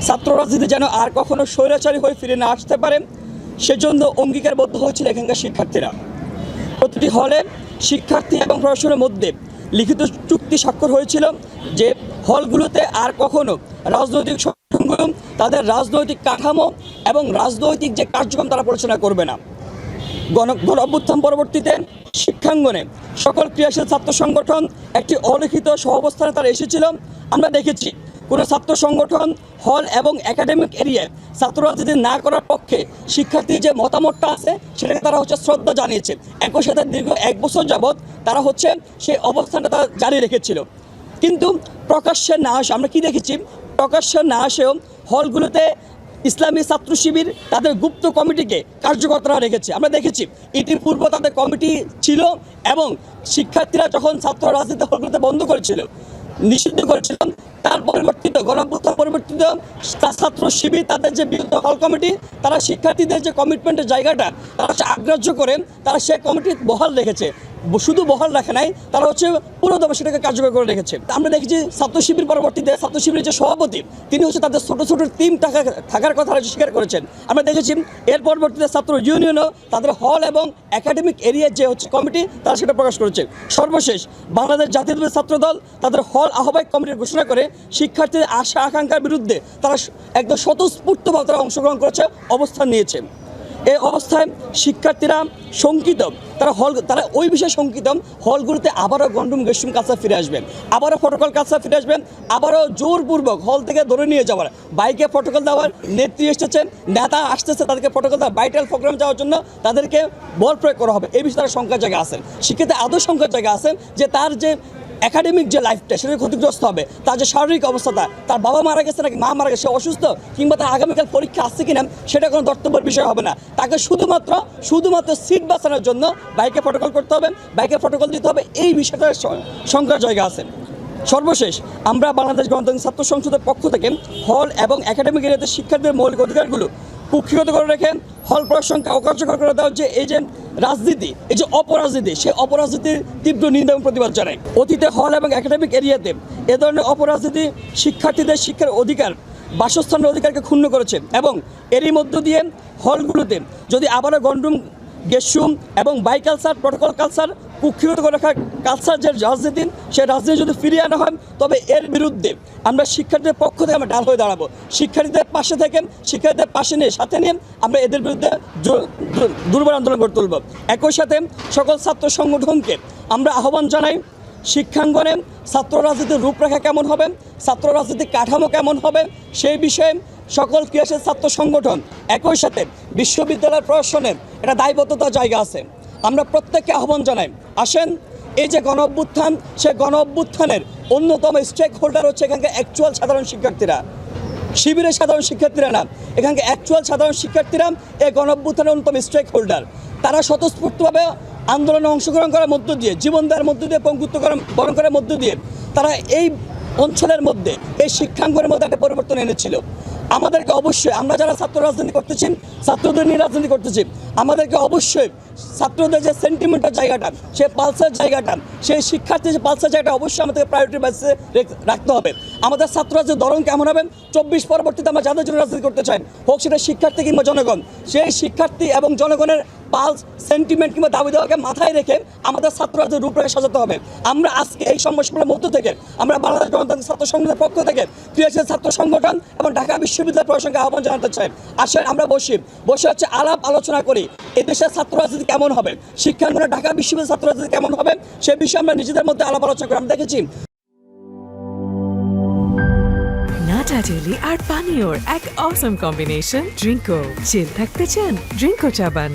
ছাত্র রাজনীতি যেন আর কখনো স্বৈরাচারী হয়ে ফিরে না আসতে পারে সেজন্য অঙ্গীকারবদ্ধ হয়েছিল এখানকার শিক্ষার্থীরা। প্রতিটি হলে শিক্ষার্থী এবং প্রশাসনের মধ্যে লিখিত চুক্তি স্বাক্ষর হয়েছিল যে হলগুলোতে আর কখনো রাজনৈতিক সংগঠন তাদের রাজনৈতিক কাঠামো এবং রাজনৈতিক যে কার্যক্রম তারা পরিচালনা করবে না। গণ অভ্যুত্থান পরবর্তীতে শিক্ষাঙ্গনে সকল ক্রিয়াশীল ছাত্র সংগঠন একটি অলিখিত সহাবস্থানে তারা এসেছিল। আমরা দেখেছি কোনো ছাত্র সংগঠন হল এবং একাডেমিক এরিয়ায় ছাত্র রাজনীতি না করার পক্ষে শিক্ষার্থীর যে মতামতটা আছে সেটাকে তারা শ্রদ্ধা জানিয়েছে। একই সাথে দীর্ঘ 1 বছর যাবৎ তারা সেই অবস্থানটা তারা জারি রেখেছিল। কিন্তু প্রকাশ্যে না আসে আমরা কি দেখেছি, প্রকাশ্যে না আসেও হলগুলোতে ইসলামী ছাত্র শিবির তাদের গুপ্ত কমিটিকে কার্যকর্তারা রেখেছে। আমরা দেখেছি ইতিপূর্বে তাদের কমিটি ছিল এবং শিক্ষার্থীরা যখন ছাত্র রাজনীতি হলগুলোতে বন্ধ করেছিল, নিষিদ্ধ করেছিল, তার পরিবর্তিত গণঅভ্যুত্থান পরিবর্তিত ছাত্র শিবির তাদের যে বিরুদ্ধ হল কমিটি তারা শিক্ষার্থীদের যে কমিটমেন্টের জায়গাটা তারা অগ্রাহ্য করে তারা সেই কমিটি বহাল রেখেছে। শুধু বহাল রাখে নাই, তারা পুরোদমে সেটাকে কার্যকর করে রেখেছে। আমরা দেখেছি ছাত্র শিবির পরবর্তীতে ছাত্র শিবিরের যে সভাপতি তিনি তাদের ছোটো ছোটো টিম থাকার কথা স্বীকার করেছেন। আমরা দেখেছি এর পরবর্তীতে ছাত্র ইউনিয়নও তাদের হল এবং একাডেমিক এরিয়ার যে কমিটি তারা সেটা প্রকাশ করেছে। সর্বশেষ বাংলাদেশ জাতীয়তাবাদী ছাত্রদল তাদের হল আহ্বায়ক কমিটির ঘোষণা করে শিক্ষার্থীদের আশা আকাঙ্ক্ষার বিরুদ্ধে তারা একদম স্বতঃস্ফূর্তভাবে তারা অংশগ্রহণ করেছে, অবস্থান নিয়েছে। এই অবস্থায় শিক্ষার্থীরা শঙ্কিত, তারা ওই বিষয়ে শঙ্কিত হলগুলোতে আবারও গন্ডুম গেস্টুম কালচার ফিরে আসবেন, আবারও প্রটোকল কালচার ফিরে আসবেন, আবারও জোরপূর্বক হল থেকে ধরে নিয়ে যাওয়ার, বাইকে প্রটোকল দেওয়ার, নেত্রী এসেছেন, নেতা আসতেছে, তাদেরকে প্রটোকল দেওয়া, ভাইটাল প্রোগ্রাম যাওয়ার জন্য তাদেরকে বল প্রয়োগ করা হবে। এই বিষয়ে তারা শঙ্কার জায়গা আছেন। শিক্ষিত আদৌ শঙ্কার জায়গা আছেন যে তার যে একাডেমিক যে লাইফটা সেটা ক্ষতিগ্রস্ত হবে, তার যে শারীরিক অবস্থাটা, তার বাবা মারা গেছে নাকি মা মারা গেছে, অসুস্থ কিংবা তার আগামীকাল পরীক্ষা আসছে কিনা সেটা কোনো দর্তব্যের বিষয় হবে না। তাকে শুধুমাত্র সিট বাঁচানোর জন্য বাইকে প্রটোকল করতে হবে, বাইকে প্রটোকল দিতে হবে, এই বিষয়টা শঙ্কার জায়গা আছে। সর্বশেষ আমরা বাংলাদেশ গণতান্ত্রিক ছাত্র সংসদের পক্ষ থেকে হল এবং একাডেমিক এরিয়াতে শিক্ষার্থীদের মৌলিক অধিকারগুলো কুক্ষিগত করে রেখে হল প্রশাসনকে অকার্যকর করে দেওয়া যে এই যে রাজনীতি, এই যে অপরাজনীতি, সেই অপরাজনীতির তীব্র নিন্দা এবং প্রতিবাদ জানায়। অতীতে হল এবং একাডেমিক এরিয়াতে এ ধরনের অপরাজনীতি শিক্ষার্থীদের শিক্ষার অধিকার, বাসস্থানের অধিকারকে ক্ষুণ্ণ করেছে এবং এরই মধ্য দিয়ে হলগুলোতে যদি আবারও গন্ডুম গেস্টুম এবং বাই কালচার, প্রটোকল কালচার, কুক্ষিগত করে রাখার কালচার যে রাজনীতি, সেই রাজনীতি যদি ফিরিয়ে আনা হয় তবে এর বিরুদ্ধে আমরা শিক্ষার্থীদের পক্ষ থেকে আমরা ঢাল হয়ে দাঁড়াবো। শিক্ষার্থীদের পাশে থেকে, শিক্ষার্থীদের পাশে নিয়ে সাথে নিয়ে আমরা এদের বিরুদ্ধে দুর্বার আন্দোলন গড়ে তুলব। একই সাথে সকল ছাত্র সংগঠনকে আমরা আহ্বান জানাই, শিক্ষাঙ্গনে ছাত্র রাজনীতির রূপরেখা কেমন হবে, ছাত্র রাজনীতির কাঠামো কেমন হবে সেই বিষয়ে সকল ক্রিয়াশীল ছাত্র সংগঠন, একই সাথে বিশ্ববিদ্যালয় প্রশাসনের একটা দায়বদ্ধতার জায়গা আছে। আমরা প্রত্যেককে আহ্বান জানাই, আসেন এই যে গণ অভ্যুত্থান, সে গণ অভ্যুত্থানের অন্যতম স্টেক হোল্ডার হচ্ছে এখানকার অ্যাকচুয়াল সাধারণ শিক্ষার্থীরা, শিবিরের সাধারণ শিক্ষার্থীরা না, এখানকার অ্যাকচুয়াল সাধারণ শিক্ষার্থীরা এই গণ অভ্যুত্থানের অন্যতম স্টেক হোল্ডার। তারা স্বতঃস্ফূর্তভাবে আন্দোলনে অংশগ্রহণ করার মধ্য দিয়ে, জীবন দেওয়ার মধ্য দিয়ে, পঙ্গুত্ব বরণ করার মধ্য দিয়ে তারা এই অঞ্চলের মধ্যে, এই শিক্ষাঙ্গনের মধ্যে একটা পরিবর্তন এনেছিল। আমাদেরকে অবশ্যই, আমরা যারা ছাত্র রাজনীতি করতেছি, ছাত্রদের নিয়ে রাজনীতি করতেছি, আমাদেরকে অবশ্যই ছাত্রদের যে সেন্টিমেন্টের জায়গাটা, সেই পালসের জায়গাটা, সেই শিক্ষার্থীর যে পালসের জায়গাটা অবশ্যই আমাদেরকে প্রায়োরিটি বেসে রাখতে হবে। আমাদের ছাত্র রাজনীতির ধরন কেমন হবে, 24 পরবর্তীতে আমরা যাদের জন্য রাজনীতি করতে চাই, হোক সেটা শিক্ষার্থী কিংবা জনগণ, সেই শিক্ষার্থী এবং জনগণের পালস, সেন্টিমেন্ট কিংবা দাবি দেওয়াকে মাথায় রেখে আমাদের ছাত্র রাজনীতির রূপরেখা সাজাতে হবে। আমরা আজকে এই সমস্যাগুলোর মধ্য থেকে আমরা বাংলাদেশ গণতান্ত্রিক ছাত্র সংসদের পক্ষ থেকে ক্রিয়াশীল ছাত্র সংগঠন এবং ঢাকা বিশ্ববিদ্যালয় প্রশাসনকে আহ্বান জানাতে চাই, আসেন আমরা বসে আলাপ আলোচনা করি এদেশের ছাত্র রাজনীতি কেমন হবে, শিক্ষাঙ্গনে ঢাকা বিশ্ববিদ্যালয় ছাত্র রাজনীতি কেমন হবে, সে বিষয়ে আমরা নিজেদের মধ্যে আলাপ আলোচনা করি। আমরা দেখেছি নাটা ডেইলি আর পানীয়র এক অসম কম্বিনেশন, ড্রিঙ্কো। চিল থাকতে চান, ড্রিঙ্কো চাবান।